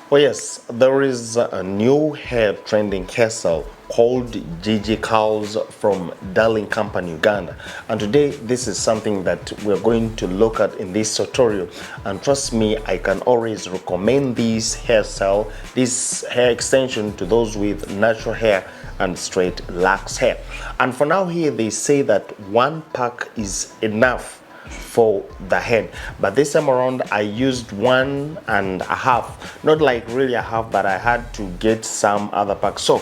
Oh yes, there is a new hair trending hairstyle called GIGI Cows from Darling Company, Uganda. And today, this is something that we're going to look at in this tutorial. And trust me, I can always recommend this hairstyle, this hair extension to those with natural hair and straight lax hair. And for now here, they say that one pack is enough for the head, but this time around I used 1.5, not like really a half, but I had to get some other packs. So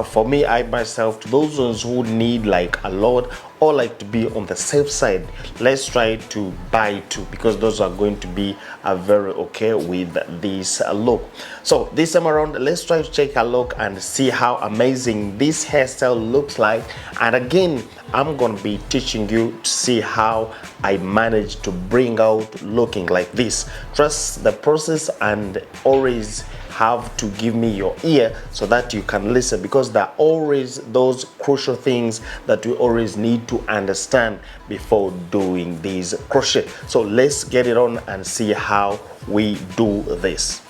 for me, I myself, to those ones who need like a lot or like to be on the safe side, let's try to buy two, because those are going to be very okay with this look. So this time around, let's try to take a look and see how amazing this hairstyle looks like. And again, I'm gonna be teaching you to see how I managed to bring out looking like this. Trust the process and always have to give me your ear so that you can listen, because there are always those crucial things that we always need to understand before doing these crochet. So let's get it on and see how we do this.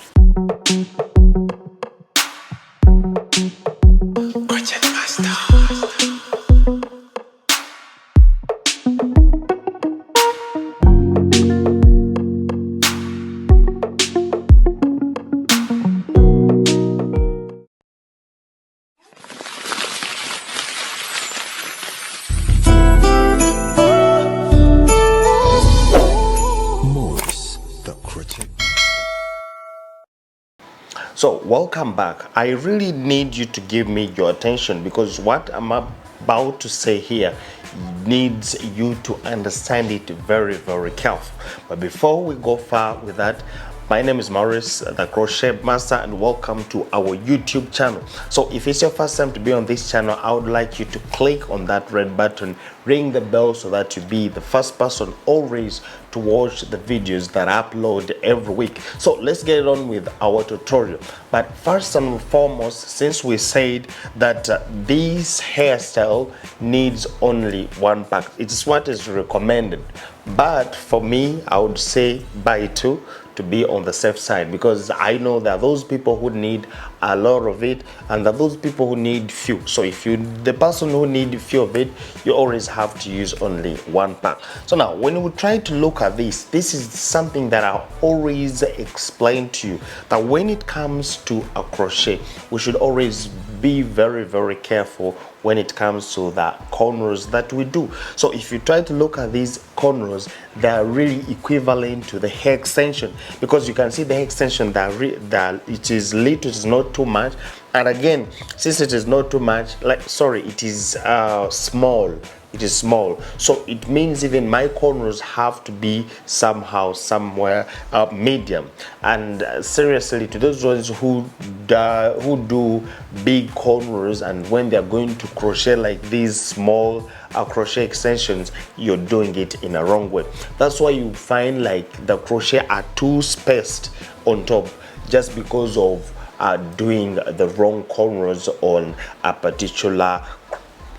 So welcome back. I really need you to give me your attention, because what I'm about to say here needs you to understand it very, very careful. But before we go far with that, my name is Maurice, the Crochet Master, and welcome to our YouTube channel. So if it's your first time to be on this channel, I would like you to click on that red button, ring the bell, so that you be the first person always to watch the videos that I upload every week. So let's get on with our tutorial. But first and foremost, since we said that this hairstyle needs only one pack, it is what is recommended. But for me, I would say buy two to be on the safe side, because I know there are those people who need a lot of it and there are those people who need few. So if you the person who need few of it, you always have to use only one pack. So now when we try to look at this is something that I always explain to you, that when it comes to a crochet, we should always be very, very careful when it comes to the cornrows that we do. So if you try to look at these cornrows, they are really equivalent to the hair extension, because you can see the hair extension that it is little, it is not too much. And again, since it is not too much, like it is small, it is small, so it means even my cornrows have to be somewhere medium. And seriously, to those ones who do big cornrows, and when they're going to crochet like these small crochet extensions, you're doing it in a wrong way. That's why you find like the crochet are too spaced on top, just because of doing the wrong cornrows on a particular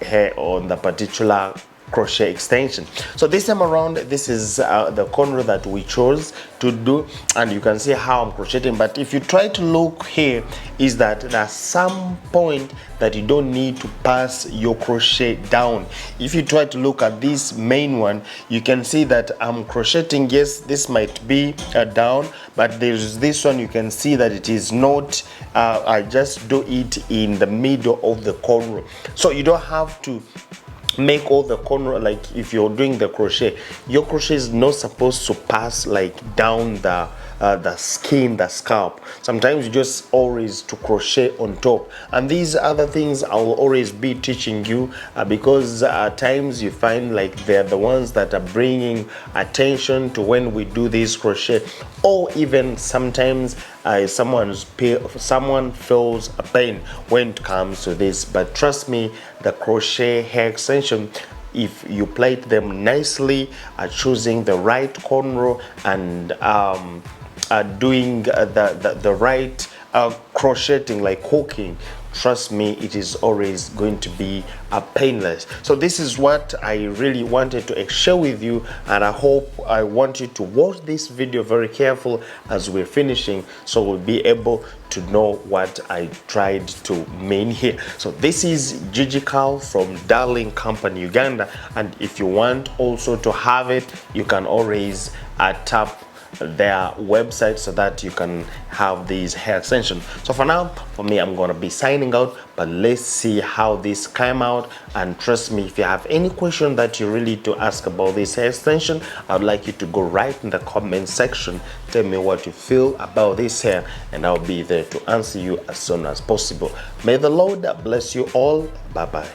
hair, on the particular crochet extension. So this time around, this is the cornrow that we chose to do, and you can see how I'm crocheting. But if you try to look here, is that there's some point that you don't need to pass your crochet down. If you try to look at this main one, you can see that I'm crocheting. Yes, this might be down, but there's this one, you can see that it is not. I just do it in the middle of the cornrow, so you don't have to make all the corner. Like if you're doing the crochet, your crochet is not supposed to pass like down the skin, the scalp. Sometimes you just always to crochet on top, and these other things I will always be teaching you, because at times you find like they're the ones that are bringing attention to when we do this crochet, or even sometimes someone feels a pain when it comes to this. But trust me, the crochet hair extension, if you plait them nicely, choosing the right cornrow and doing the right crocheting, like hooking, trust me, it is always going to be painless. So this is what I really wanted to share with you, and I want you to watch this video very careful as we're finishing, so we'll be able to know what I tried to mean here. So this is GIGI from Darling Company, Uganda, and if you want also to have it, you can always tap their website so that you can have these hair extensions. So for now, for me, I'm gonna be signing out, but let's see how this came out. And trust me, if you have any question that you really need to ask about this hair extension, I'd like you to go right in the comment section. Tell me what you feel about this hair, and I'll be there to answer you as soon as possible. May the Lord bless you all. Bye bye.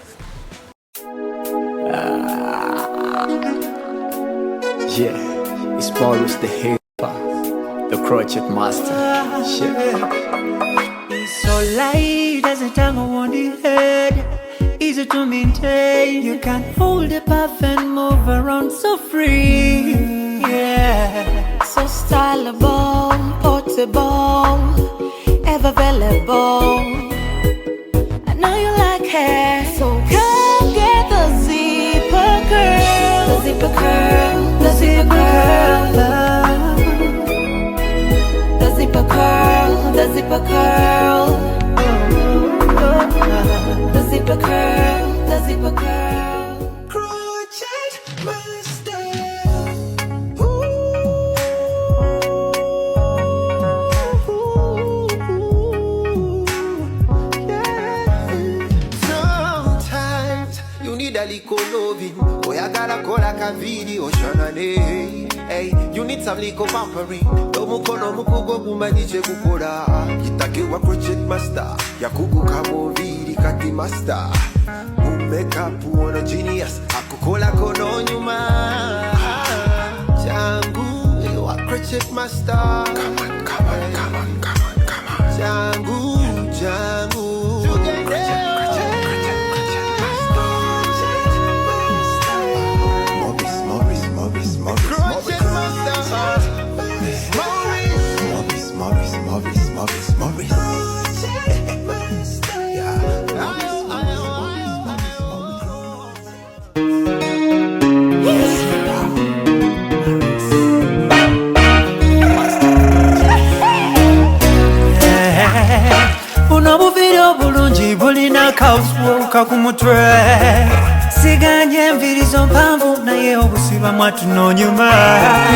Yeah, it's Boris the hair, the crochet master. It's so light as a tango on the head, easy to maintain. You can hold the puff and move around so free. Yeah, so styleable, portable, ever available. I know you like hair, so come get the zipper curl, the zipper curl, the zipper curl, the zipper curl, the zipper curl, the zipper curl, the zipper curl. crochet master. Sometimes you need a little loving. Oh, you gotta call like a video, Shanane. Hey, you need some little pampering. Tomukono mukugo kumaniche kukora. Kitakiwa crochet master. Yakugu kamo vidi kati master. Makeup wanna genius. Akukola kono nyuma. Jangu, you are crochet master. Come on, come on, come on, come on, come on. Jangu, Jangu. Unobuviro bulungi bulina kawuka ku mutwe, siganye enviri zo mpanvu naye obusiba mwatuno nyuma.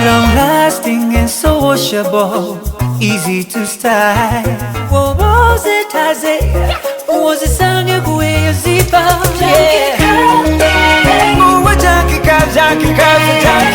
Long lasting and so washable, easy to style. Wobozetaze wozisange kuweyo zipa. Muwe janky curl, janky curl, janky